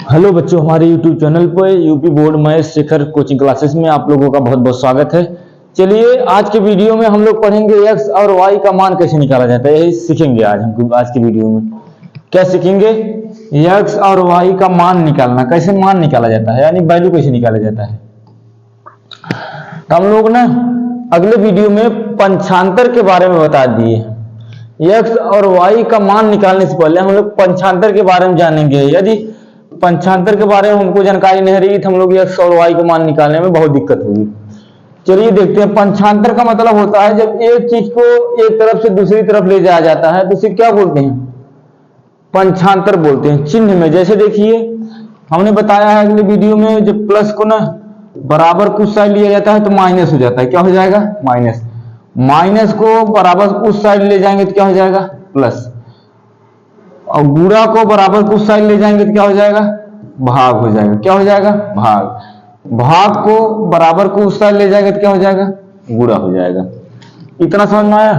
Hello बच्चों, हमारे YouTube channel पर UP board math Shekhar coaching classes में आप लोगों का बहुत बहुत स्वागत है। चलिए आज के वीडियो में हम लोग पढ़ेंगे x और y का मान कैसे निकाला जाता है, यही सीखेंगे आज की वीडियो में। क्या सीखेंगे? x और y का मान निकालना, कैसे मान निकाला जाता है, यानी वैल्यू कैसे निकाला जाता है। तो हम लोग ना अगले वीडियो में पंचांतर के बारे में बता दिए। x और y का मान निकालने से पहले हम लोग पंचांतर के बारे में जानेंगे। यदि पंचांतर के बारे में हमको जानकारी नहीं रही तो हम लोग x और y का मान निकालने में बहुत दिक्कत होगी। चलिए देखते हैं। पंचांतर का मतलब होता है जब एक चीज को एक तरफ से दूसरी तरफ ले जाया जाता है तो इसे क्या बोलते हैं? पंचांतर बोलते हैं। चिन्ह में जैसे देखिए हमने बताया है अगले वीडियो में, जब प्लस को ना बराबर कुछ साइड लिया जाता है तो माइनस हो जाता है। क्या हो जाएगा? माइनस। माइनस को बराबर कुछ साइड ले जाएंगे तो क्या हो जाएगा? प्लस। और गुणा को बराबर कुछ साइड ले जाएंगे तो क्या हो जाएगा? भाग हो जाएगा। क्या हो जाएगा? भाग। भाग को बराबर को उस साइड ले जाएंगे तो क्या हो जाएगा? गुणा हो जाएगा। इतना समझ में आया?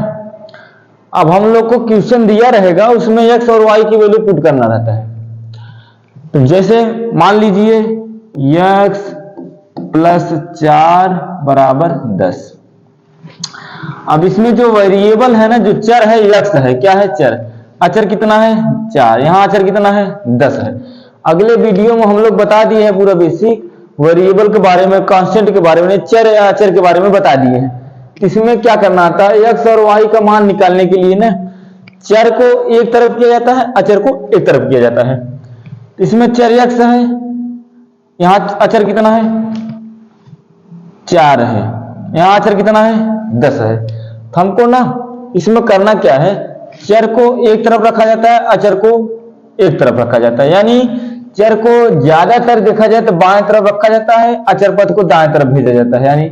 अब हम लोग को क्वेश्चन दिया रहेगा, उसमें x और y की वैल्यू पुट करना रहता है। तो जैसे मान लीजिए x प्लस 4 बराबर 10। अब इसमें जो वेरिएबल है ना, जो चर है x है। क्या है? चर। अचर कितना है? 4। यहाँ अचर कितना है? 10 है। अगले वीडियो में हम लोग बता दिए हैं पूरा बेसिक वेरिएबल के बारे में, कांस्टेंट के बारे में, चर या अचर के बारे में बता दिए हैं। इसमें क्या करना आता है? x और y का मान निकालने के लिए ना चर को एक तरफ किया जाता है, अचर को एक तरफ किया जाता है। इसमें चर x है, यहाँ अचर कितना है? 4 है। यहाँ अचर कितना है? 10 है। तो हमको ना इसमें करना क्या है? चर को एक तरफ रखा जाता है, अचर को एक तरफ रखा जाता है। यानी चर को ज्यादातर देखा जाए तो बाएं तरफ रखा जाता है, अचर पद को दाएं तरफ भेजा जाता है, यानी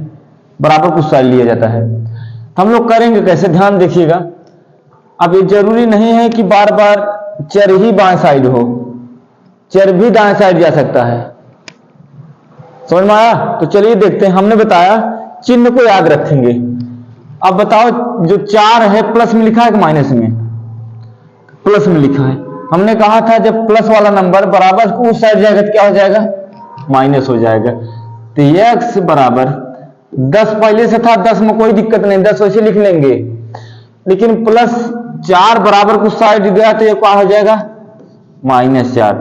बराबर कुछ साइड लिया जाता है। हम लोग करेंगे कैसे, ध्यान देखिएगा। अब ये जरूरी नहीं है कि बार बार चर ही बाएं साइड हो, चर भी दाएं साइड जा सकता है। समझ में आया? तो चलिए देखते हैं। हमने बताया चिन्ह को याद रखेंगे। अब बताओ, जो 4 है प्लस में लिखा है कि माइनस में? प्लस में लिखा है। हमने कहा था जब प्लस वाला नंबर बराबर उस साइड जाएगा तो क्या हो जाएगा? माइनस हो जाएगा। तो x बराबर 10 पहले से था, 10 में कोई दिक्कत नहीं, 10 वैसे लिख लेंगे। लेकिन प्लस 4 बराबर कुछ साइड गया तो ये क्या हो जाएगा? -4।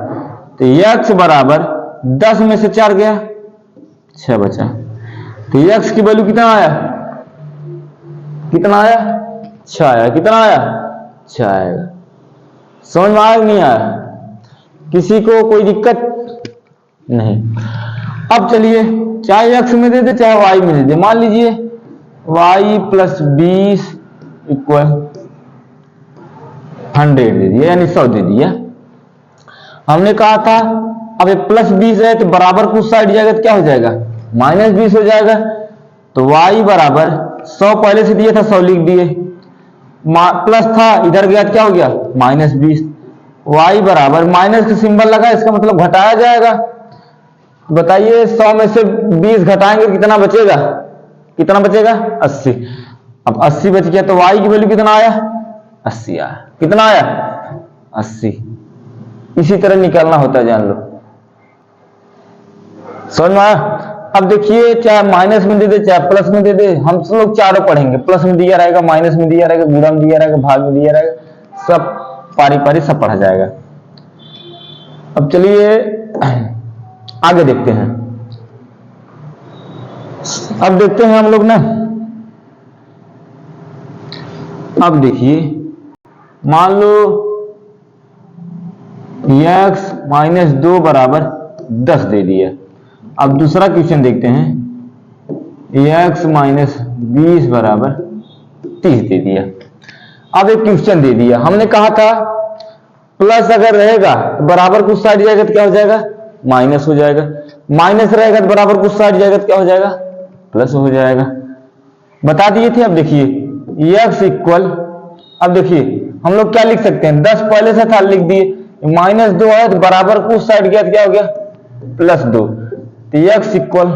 तो x बराबर 10 में से 4 गया, 6 बचा। तो x की वैल्यू कितना आया? कितना आया? 6 आया। कितना आया? 6 आएगा। समझ में आया नहीं आया? किसी को कोई दिक्कत नहीं? अब चलिए, चाहे x में दे दे चाहे y में दे दे। मान लीजिए y प्लस 20 इक्वल 100 दे दिया, यानी 100 दे दिया। हमने कहा था अब ये प्लस 20 है तो बराबर कुछ साइड जाएगा तो क्या हो जाएगा? -20 हो जाएगा। तो y बराबर 100 पहले से दिया था, 100 लिख दिए। प्लस था, इधर गया क्या हो गया? -20। y बराबर माइनस का सिंबल लगा, इसका मतलब घटाया जाएगा। बताइए 100 में से 20 घटाएंगे कितना बचेगा? कितना बचेगा? 80। अब 80 बच गया तो y की वैल्यू कितना आया? 80 आया। कितना आया? 80। इसी तरह निकालना होता है, जान लो। समझ में आया? अब देखिए, चाहे माइनस में दे दे चाहे प्लस में दे दे, हम सब लोग चारों पढ़ेंगे। प्लस में दिया रहेगा, माइनस में दिया रहेगा, गुणा में दिया रहेगा, भाग में दिया रहेगा, सब पारी पारी सब पढ़ा जाएगा। अब चलिए आगे देखते हैं। अब देखते हैं हम लोग ना, अब देखिए मान लो x -2 बराबर 10 दे दिया। अब दूसरा क्वेश्चन देखते हैं। x -20 बराबर 30 दे दिया। अब एक क्वेश्चन दे दिया, हमने कहा था प्लस अगर रहेगा तो बराबर कुछ साइड जाएगा तो क्या हो जाएगा? माइनस हो जाएगा। माइनस रहेगा तो बराबर कुछ साइड जाएगा तो क्या हो जाएगा? प्लस हो जाएगा। बता दिए थे। अब देखिए x इक्वल, अब देखिए हम लोग क्या लिख सकते हैं? 10 पहले से था, लिख दिए। -2 है तो बराबर कुछ साइड गया तो क्या हो गया? +2। तो x इक्वल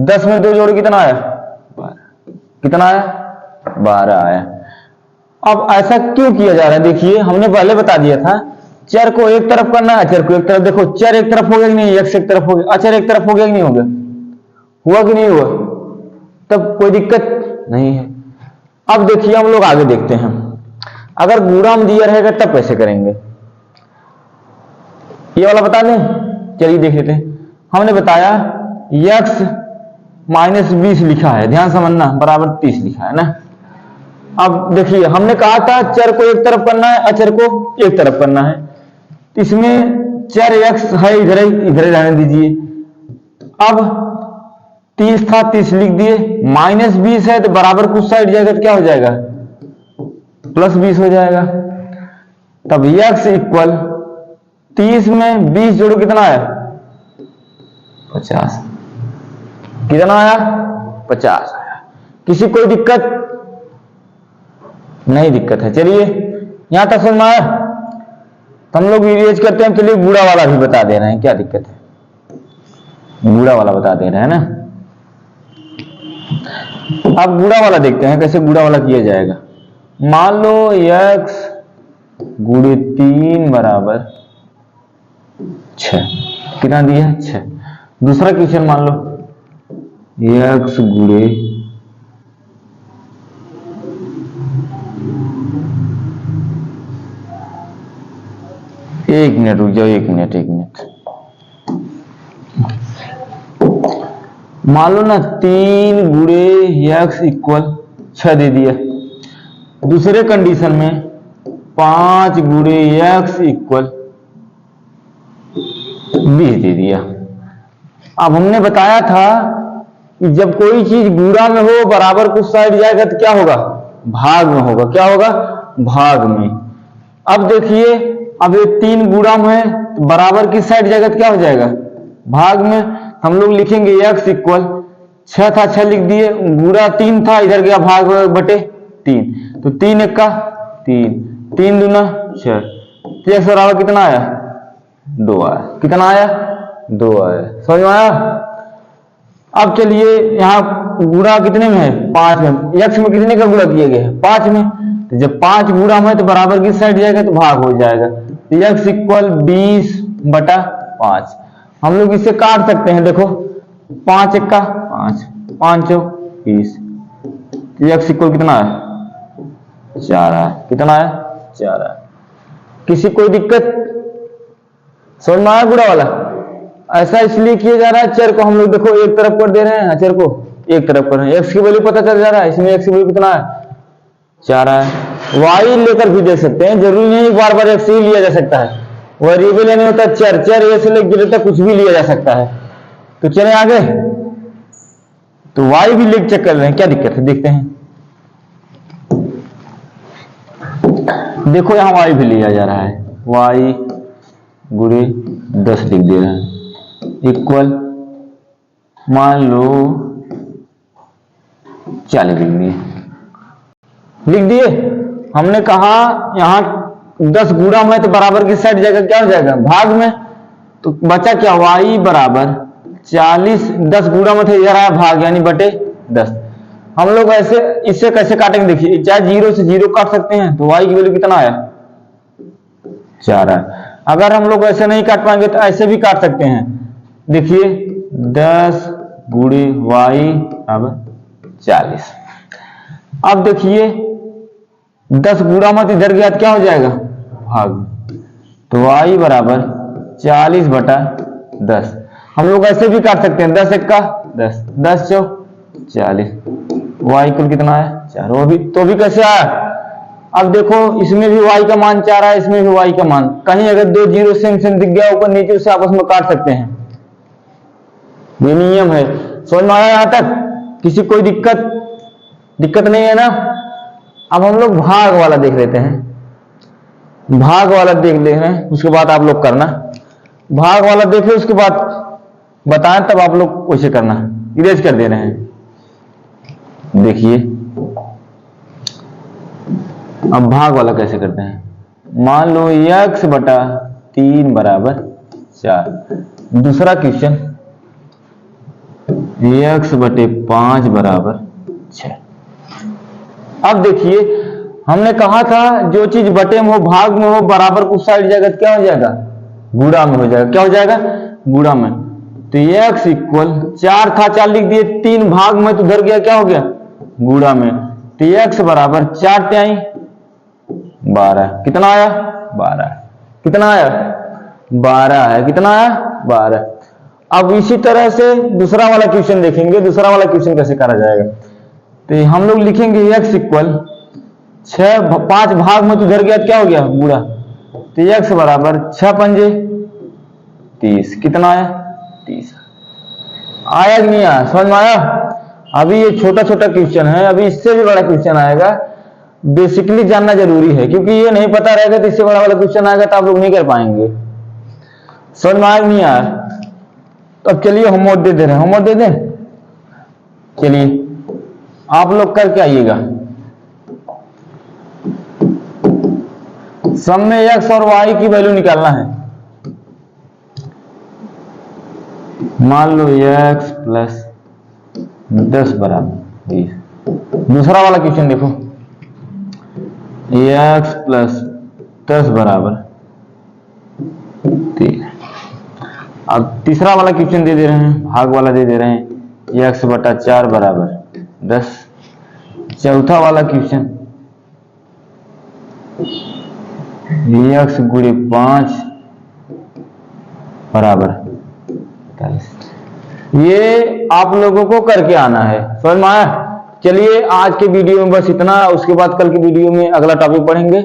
10 में 2 जोड़ कितना आया? 12। कितना आया? 12 आया। अब ऐसा क्यों किया जा रहा है? देखिए हमने पहले बता दिया था चर को एक तरफ करना है, अचर को एक तरफ। देखो चर एक तरफ हो गया कि नहीं, x एक तरफ हो गया, अचर एक तरफ हो गया कि नहीं हो गया, हुआ कि नहीं हुआ, तब कोई दिक्कत नहीं है। अब देखिए हम लोग आगे देखते हैं, अगर गुणाम दिया रहेगा तब कैसे करेंगे, ये वाला बता दें। चलिए देख लेते हैं। हमने बताया x माइनस 20 लिखा है, ध्यान समझना, बराबर 30 लिखा है ना। अब देखिए हमने कहा था चर को एक तरफ करना है, अचर को एक तरफ करना है। इसमें चर x है, इधर ही रहने दीजिए। अब 30 था, 30 लिख दिए, माइनस 20 है तो बराबर कुछ साइड जाएगा तो क्या हो जाएगा, प्लस 20 हो जाएगा। तब x इक्वल 30 में 20 जोड़ो कितना है, 50। कितना आया, 50 आया। किसी कोई दिक्कत नहीं, दिक्कत है। चलिए यहां तक समझ में आया, हम लोग इरेज करते हैं। चलिए बूढ़ा वाला भी बता दे रहे हैं, क्या दिक्कत है, बूढ़ा वाला बता दे रहे हैं ना। अब बूढ़ा वाला देखते हैं कैसे बूढ़ा वाला किया जाएगा। मान लो x गुणे 3 बराबर 6, कितना दिया है, 6। दूसरा क्वेश्चन मान लो x गुणे 1 मिनट रुक जाओ, 1 मिनट। मान लो ना 3 गुणे x इक्वल 6 दे दिया। दूसरे कंडीशन में 5 गुणे x इक्वल 20 दे दिया। अब हमने बताया था कि जब कोई चीज गुणा में हो, बराबर कुछ साइड जाएगा तो क्या होगा, भाग में होगा। क्या होगा, भाग में। अब देखिए, अब ये 3 गुणा में है तो बराबर किस साइड जाएगा तो क्या हो जाएगा, भाग में। हम लोग लिखेंगे x इक्वल 6 था, 6 लिख दिए, गुणा 3 था, इधर गया भाग बटे 3, तो 3 एक का 3, 3 दूना 6, 6 बराबर कितना आया, 2 आया। कितना आया, 2 आया। समझ में आया। अब चलिए यहाँ गुणा कितने में है, 5 में। x में कितने का गुणा किया गया है, 5 में। तो जब 5 गुणा में तो बराबर किस साइड जाएगा तो भाग हो जाएगा। तो x इक्वल 20 बटा 5। हम लोग इसे काट सकते हैं। देखो 5 एक का 5, 5 चौ 20, तो x इक्वल कितना है, 4 है। कितना है, 4 है। किसी कोई दिक्कत, समझ में आया बूढ़ा वाला। ऐसा इसलिए किया जा रहा है, चर को हम लोग देखो एक तरफ कर दे रहे हैं, अचर को एक तरफ कर रहे हैं। x की वैल्यू पता चल जा रहा है, इसमें x की वैल्यू कितना है, 4 है। y लेकर भी देख सकते हैं, जरूरी नहीं बार बार x ही लिया जा सकता है। वेरिएबल यानी होता है चर, चर ऐसे लेकर कुछ भी लिया जा सकता है। तो चले आगे, तो y भी लेकर चेक कर रहे हैं, क्या दिक्कत है, देखते हैं। देखो यहां y भी लिया जा रहा है, y गुणे 10 लिख दे रहे हैं, इक्वल मान लो 40 लिख दिए। हमने कहा यहां 10 गुणा में तो बराबर किस साइड जाएगा, क्या हो जाएगा, भाग में। तो बचा क्या, y बराबर 40, 10 गुणा में थे, इधर आया भाग यानी बटे 10। हम लोग ऐसे इससे कैसे काटेंगे, देखिए चाहे 0 से 0 काट सकते हैं, तो y की वैल्यू कितना आया, 4 है। अगर हम लोग ऐसे नहीं काट पाएंगे तो ऐसे भी काट सकते हैं। देखिए 10 गुणे y बराबर 40। अब देखिए 10 गुणा मत इधर गया तो क्या हो जाएगा, भाग। तो y बराबर 40 बटा 10। हम लोग ऐसे भी काट सकते हैं, 10 एक का 10, 10 चौ 40, y इक्वल कितना है, 4। वो भी तो भी कैसे आया। अब देखो इसमें भी y का मान 4 है, इसमें भी y का मान। कहीं अगर 2 जीरो सेम सेम दिख गया ऊपर नीचे, उसे आपस में काट सकते हैं, ये नियम है। समझ में आया यहां तक, किसी कोई दिक्कत नहीं है ना। अब हम लोग भाग वाला देख लेते हैं, भाग वाला देख ले रहे हैं, उसके बाद आप लोग करना। भाग वाला देख ले, उसके बाद बताएं, तब आप लोग वैसे करना। इरेज कर दे रहे हैं। देखिए अब भाग वाला कैसे करते हैं। मान लो x बटा 3 बराबर 4। दूसरा क्वेश्चन x बटे 5 बराबर 6। अब देखिए हमने कहा था जो चीज बटे में हो, भाग में हो, बराबर कुछ साइड जाएगा तो क्या हो जाएगा, गुणा में हो जाएगा। क्या हो जाएगा, गुणा में। तो x इक्वल 4 था, 4 लिख दिए, 3 भाग में तो उधर गया, क्या हो गया, गुणा में। तो x बराबर 4 त्याई 12, कितना आया 12, कितना आया 12 है, कितना आया 12। अब इसी तरह से दूसरा वाला क्वेश्चन देखेंगे, दूसरा वाला क्वेश्चन कैसे करा जाएगा। तो हम लोग लिखेंगे x इक्वल 5 भाग में तो उधर गया, क्या हो गया, गुणा। तो x बराबर 6 पंजे 30, कितना आया 30। आया कि नहीं आया, समझ में आया। अभी ये छोटा छोटा क्वेश्चन है, अभी इससे भी बड़ा क्वेश्चन आएगा। बेसिकली जानना जरूरी है, क्योंकि ये नहीं पता रहेगा तो इससे बड़ा वाला क्वेश्चन आएगा तो आप लोग नहीं कर पाएंगे। समझ में आया कि नहीं आया। तो अब चलिए होमवर्क दे दे रहे हैं, होमवर्क दे दें। चलिए आप लोग करके आइएगा। सम में x और y की वैल्यू निकालना है। मान लो x प्लस 10 बराबर 20। दूसरा वाला क्वेश्चन देखो, x प्लस 10 बराबर 3। अब तीसरा वाला क्वेश्चन दे दे रहे हैं, भाग वाला दे दे रहे हैं, x बटा 4 बराबर 10। चौथा वाला क्वेश्चन x गुणे 5 बराबर 45। ये आप लोगों को करके आना है, समझ में आया। चलिए आज के वीडियो में बस इतना, उसके बाद कल की वीडियो में अगला टॉपिक पढ़ेंगे।